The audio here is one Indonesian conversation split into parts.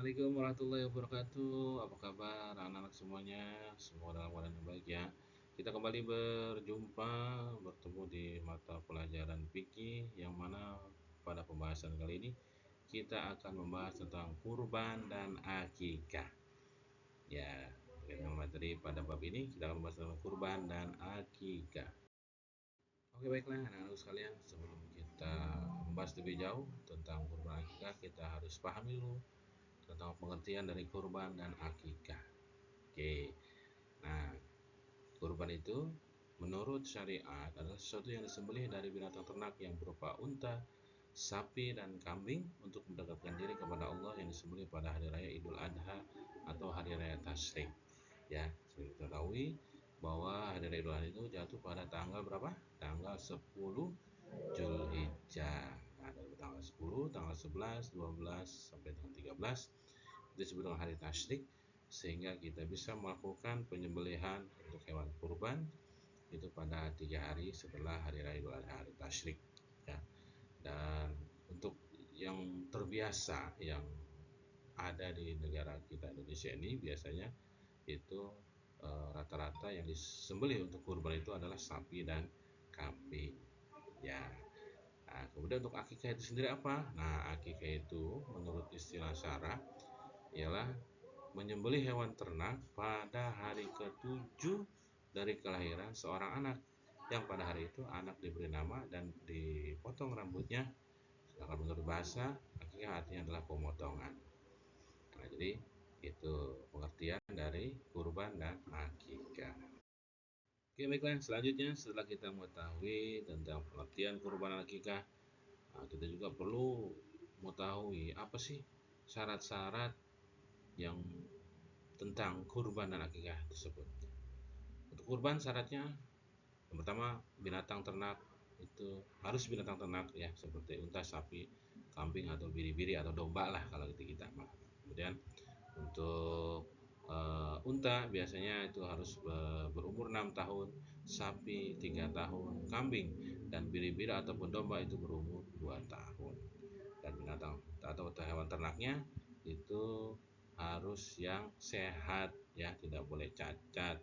Assalamualaikum warahmatullahi wabarakatuh. Apa kabar anak-anak semuanya? Semua dalam keadaan yang baik ya. Kita kembali berjumpa, bertemu di mata pelajaran fikih yang mana pada pembahasan kali ini kita akan membahas tentang kurban dan akikah. Ya, dengan materi pada bab ini kita akan membahas tentang kurban dan akikah. Oke baiklah anak-anak sekalian, sebelum kita membahas lebih jauh tentang kurban akikah, kita harus pahami dulu tentang pengertian dari kurban dan akikah. Oke, nah kurban itu menurut syariat adalah sesuatu yang disembelih dari binatang ternak yang berupa unta, sapi, dan kambing untuk mendekatkan diri kepada Allah yang disembelih pada hari raya Idul Adha atau hari raya Tasyrik. Ya, seperti kita ketahui bahwa hari raya Idul Adha itu jatuh pada tanggal berapa? Tanggal 10 Zulhijjah. Nah, dari tanggal 10, tanggal 11, 12 sampai dengan 13 disebut dengan hari tasyrik, sehingga kita bisa melakukan penyembelihan untuk hewan kurban itu pada 3 hari setelah hari raya Idul Adha, hari tasyrik ya. Dan untuk yang terbiasa yang ada di negara kita Indonesia ini biasanya itu rata-rata yang disembelih untuk kurban itu adalah sapi dan kambing ya. Nah, kemudian untuk akikah itu sendiri apa? Nah, akikah itu menurut istilah syara ialah menyembelih hewan ternak pada hari ke-7 dari kelahiran seorang anak, yang pada hari itu anak diberi nama dan dipotong rambutnya. Sedangkan menurut bahasa, akikah artinya adalah pemotongan. Nah, jadi itu pengertian dari kurban dan akikah. Oke, baiklah. Selanjutnya, setelah kita mengetahui tentang pengertian kurban dan akikah, nah, kita juga perlu mengetahui apa sih syarat-syarat yang tentang kurban dan akikah tersebut. Untuk kurban syaratnya yang pertama binatang ternak itu harus binatang ternak ya, seperti unta, sapi, kambing atau biri-biri atau domba lah kalau kita mah. Kemudian untuk unta biasanya itu harus berumur 6 tahun, sapi 3 tahun, kambing dan biri-biri ataupun domba itu berumur 2 tahun. Dan binatang atau hewan ternaknya itu harus yang sehat ya, tidak boleh cacat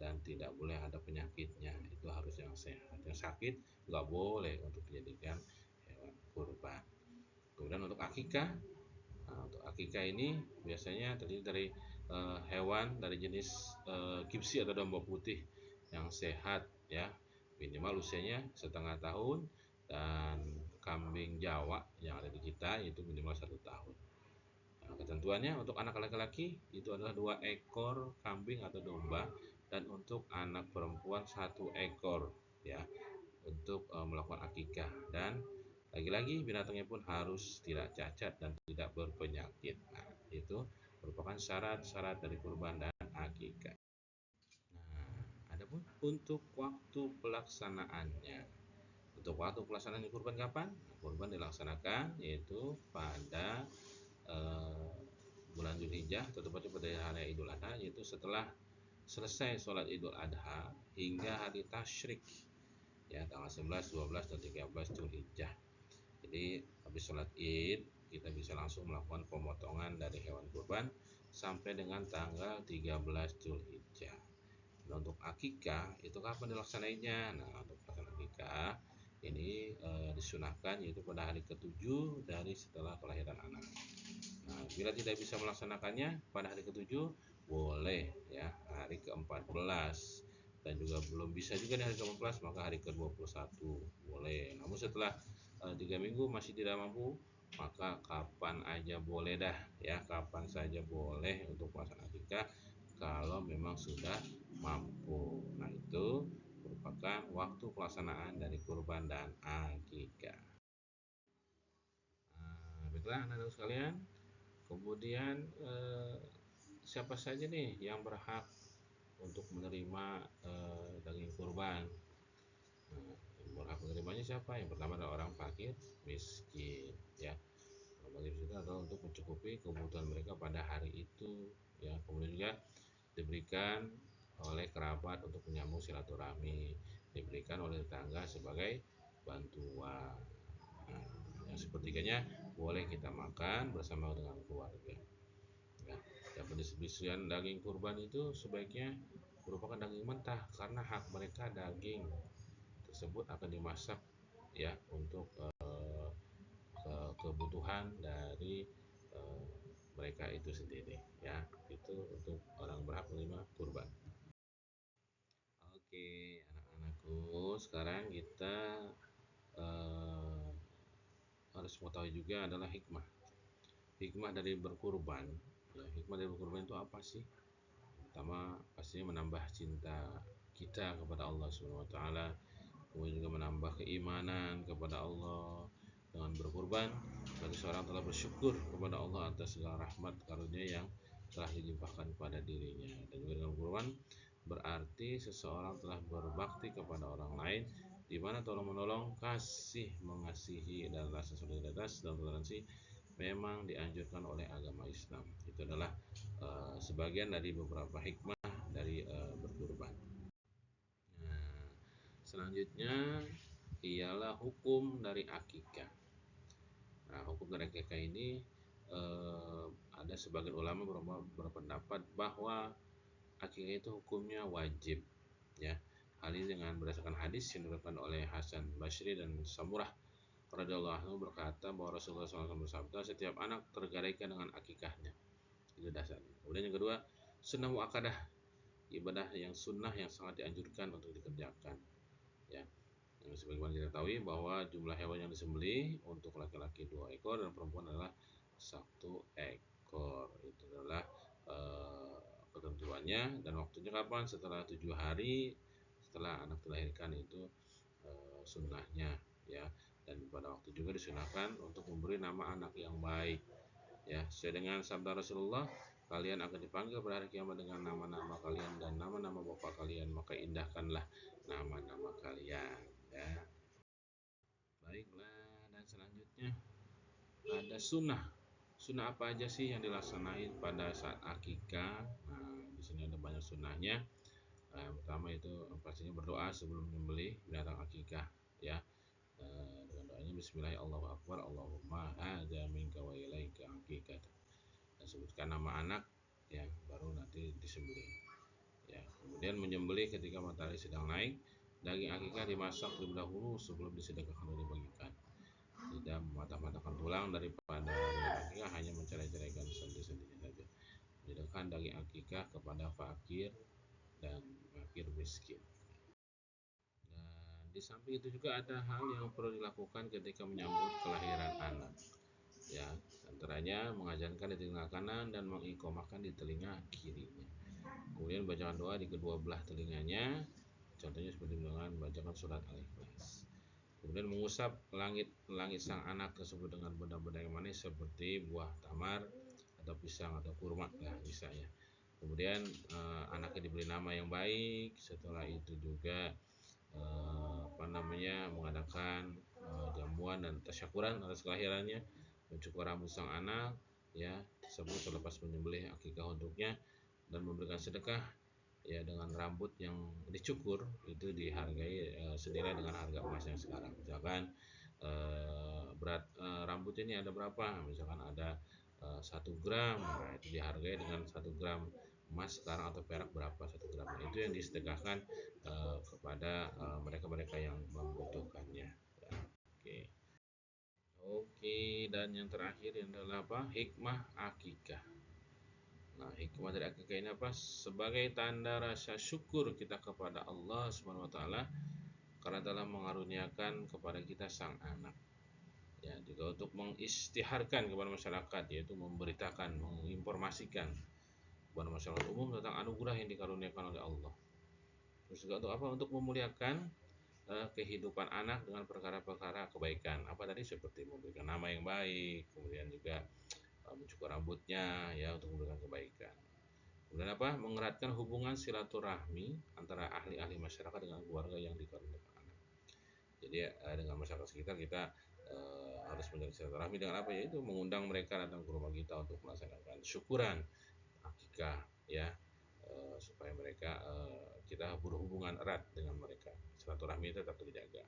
dan tidak boleh ada penyakitnya, itu harus yang sehat. Yang sakit nggak boleh untuk dijadikan hewan kurban. Kemudian untuk akikah, nah, untuk akikah ini biasanya terdiri dari hewan dari jenis kipsi atau domba putih yang sehat ya, minimal usianya setengah tahun, dan kambing Jawa yang ada di kita itu minimal 1 tahun. Nah, ketentuannya untuk anak laki-laki itu adalah 2 ekor kambing atau domba, dan untuk anak perempuan 1 ekor ya, untuk melakukan akikah. Dan lagi-lagi binatangnya pun harus tidak cacat dan tidak berpenyakit. Nah, itu merupakan syarat-syarat dari kurban dan akikah. Nah, adapun untuk waktu pelaksanaannya. Untuk waktu pelaksanaan kurban kapan? Nah, kurban dilaksanakan yaitu pada eh, bulan Zulhijjah, tepatnya pada hari Idul Adha, yaitu setelah selesai sholat Idul Adha hingga hari tasyrik ya, tanggal 11, 12, dan 13 Zulhijjah. Jadi habis sholat Id kita bisa langsung melakukan pemotongan dari hewan kurban sampai dengan tanggal 13 Zulhijjah. Nah, untuk akikah itu kapan dilaksanainya? Nah, untuk pelaksanaan akikah ini disunahkan yaitu pada hari ke-7 dari setelah kelahiran anak. Nah, bila tidak bisa melaksanakannya pada hari ke-7, boleh ya hari ke-14, dan juga belum bisa juga di hari ke-14, maka hari ke-21 boleh. Namun setelah 3 minggu masih tidak mampu, maka kapan aja boleh dah ya, kapan saja boleh untuk pelaksanaan akikah kalau memang sudah mampu. Nah, itu merupakan waktu pelaksanaan dari kurban dan akikah. Nah, baiklah anak-anak sekalian, kemudian siapa saja nih yang berhak untuk menerima daging kurban? Nah, yang berhak menerimanya siapa? Yang pertama adalah orang fakir miskin ya. Orang fakir miskin adalah untuk mencukupi kebutuhan mereka pada hari itu ya. Kemudian juga diberikan oleh kerabat untuk menyambung silaturahmi, diberikan oleh tetangga sebagai bantuan. Nah, yang sepertiganya boleh kita makan bersama dengan keluarga. Ya, dan pendistribusian daging kurban itu sebaiknya merupakan daging mentah karena hak mereka daging tersebut akan dimasak ya untuk kebutuhan dari eh, mereka itu sendiri ya. Itu untuk orang berhak menerima kurban. Oke, anak-anakku, sekarang kita eh, harus mengetahui juga adalah hikmah. Hikmah dari berkurban. Ya, hikmah dari berkurban itu apa sih? Pertama, pastinya menambah cinta kita kepada Allah Subhanahu wa taala, kemudian juga menambah keimanan kepada Allah. Dengan berkurban, berarti seorang telah bersyukur kepada Allah atas segala rahmat karunia yang telah dilimpahkan kepada dirinya. Dan juga dengan berkurban berarti seseorang telah berbakti kepada orang lain, di mana tolong menolong, kasih mengasihi dan rasa solidaritas dan toleransi memang dianjurkan oleh agama Islam. Itu adalah sebagian dari beberapa hikmah dari berkurban. Nah, selanjutnya ialah hukum dari akikah. Nah, hukum dari akikah ini ada sebagian ulama berpendapat bahwa akikah itu hukumnya wajib, ya. Hal ini dengan berdasarkan hadis yang diriwayatkan oleh Hasan Basri dan Samurah radhiyallahu anhu berkata bahwa Rasulullah SAW bersabda, setiap anak tergadaikan dengan akikahnya. Itu dasarnya. Kemudian yang kedua, sunnah muakkadah, ibadah yang sunnah yang sangat dianjurkan untuk dikerjakan, ya. Yang sebagaimana kita ketahui bahwa jumlah hewan yang disembelih untuk laki-laki 2 ekor dan perempuan adalah 1 ekor. Itu adalah eh, ketentuannya, dan waktunya kapan? Setelah 7 hari setelah anak dilahirkan, itu sunnahnya, ya. Dan pada waktu juga disunahkan untuk memberi nama anak yang baik, ya, sesuai dengan sabda Rasulullah, kalian akan dipanggil pada hari kiamat dengan nama-nama kalian dan nama-nama bapak kalian, maka indahkanlah nama-nama kalian, ya. Baiklah, dan selanjutnya ada sunnah. Sunnah apa aja sih yang dilaksanain pada saat akikah? Nah, di sini ada banyak sunnahnya. Yang pertama itu pastinya berdoa sebelum menyembelih binatang akikah, ya. Dengan doanya Bismillahirrahmanirrahim, Allahumma hadza minka wa ilaika akikah. Dan sebutkan nama anak, ya, baru nanti disembelih, ya. Kemudian menyembelih ketika matahari sedang naik. Daging akikah dimasak terlebih dahulu sebelum disedekahkan dan dibagikan. Tidak mematah-matahkan tulang daripada daging akikah, hanya mencerai-ceraikan sendi-sendinya saja. Menyedekahkan daging akikah kepada fakir dan fakir miskin. Dan di samping itu juga ada hal yang perlu dilakukan ketika menyambut kelahiran anak, ya. Antaranya mengajarkan di telinga kanan dan mengikomahkan di telinga kirinya. Kemudian bacakan doa di kedua belah telinganya, contohnya seperti dengan bacakan surat Al-Ikhlas. Kemudian mengusap langit sang anak tersebut dengan benda-benda yang manis seperti buah tamar atau pisang atau kurma lah misalnya. Kemudian anaknya diberi nama yang baik. Setelah itu juga mengadakan jamuan dan tasyakuran atas kelahirannya, mencukur rambut sang anak, ya, tersebut terlepas menyembelih akikah untuknya, dan memberikan sedekah, ya, dengan rambut yang dicukur itu dihargai senilai dengan harga emas yang sekarang. Misalkan berat rambut ini ada berapa? Misalkan ada 1 gram, nah itu dihargai dengan 1 gram emas sekarang, atau perak berapa 1 gram. Nah, itu yang disedekahkan kepada mereka-mereka yang membutuhkannya. Ya, oke. Oke, dan yang terakhir adalah apa? Hikmah akikah. Nah, hikmah dari akikah ini apa? Sebagai tanda rasa syukur kita kepada Allah Subhanahu wa taala karena telah mengaruniakan kepada kita sang anak. Ya, juga untuk mengistiharkan kepada masyarakat, yaitu memberitakan, menginformasikan kepada masyarakat umum tentang anugerah yang dikaruniakan oleh Allah. Terus juga untuk apa? Untuk memuliakan kehidupan anak dengan perkara-perkara kebaikan. Apa tadi? Seperti memberikan nama yang baik, kemudian juga mencukur rambutnya, ya, untuk memberikan kebaikan. Kemudian apa? Mengeratkan hubungan silaturahmi antara ahli-ahli masyarakat dengan keluarga yang dikaruniakan anak. Jadi dengan masyarakat sekitar kita harus menjalin silaturahmi dengan apa? Yaitu mengundang mereka datang ke rumah kita untuk melaksanakan syukuran akikah, ya, supaya mereka kita berhubungan erat dengan mereka, silaturahmi itu tetap terjaga.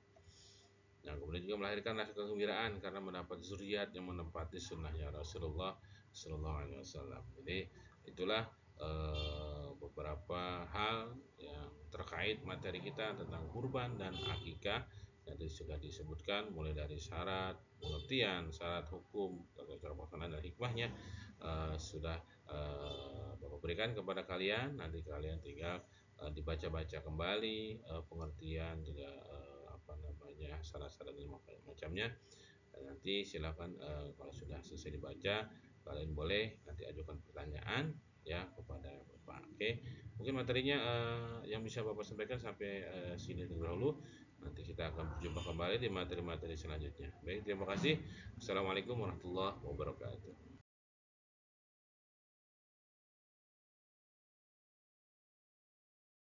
Nah, kemudian juga melahirkan rasa kegembiraan karena mendapat zuriat yang menempati sunnahnya Rasulullah Sallallahu Alaihi Wasallam. Jadi itulah beberapa hal yang terkait materi kita tentang kurban dan akikah. Jadi sudah disebutkan mulai dari syarat, pengertian, syarat hukum, cara pelaksanaan dan hikmahnya sudah Bapak berikan kepada kalian. Nanti kalian tinggal dibaca-baca kembali pengertian juga apa namanya syarat-syarat dan macamnya. Dan nanti silakan kalau sudah selesai dibaca, kalian boleh nanti ajukan pertanyaan ya kepada Bapak. Oke, mungkin materinya yang bisa Bapak sampaikan sampai sini terlebih dahulu. Nanti kita akan berjumpa kembali di materi-materi selanjutnya. Baik, terima kasih. Assalamualaikum warahmatullahi wabarakatuh.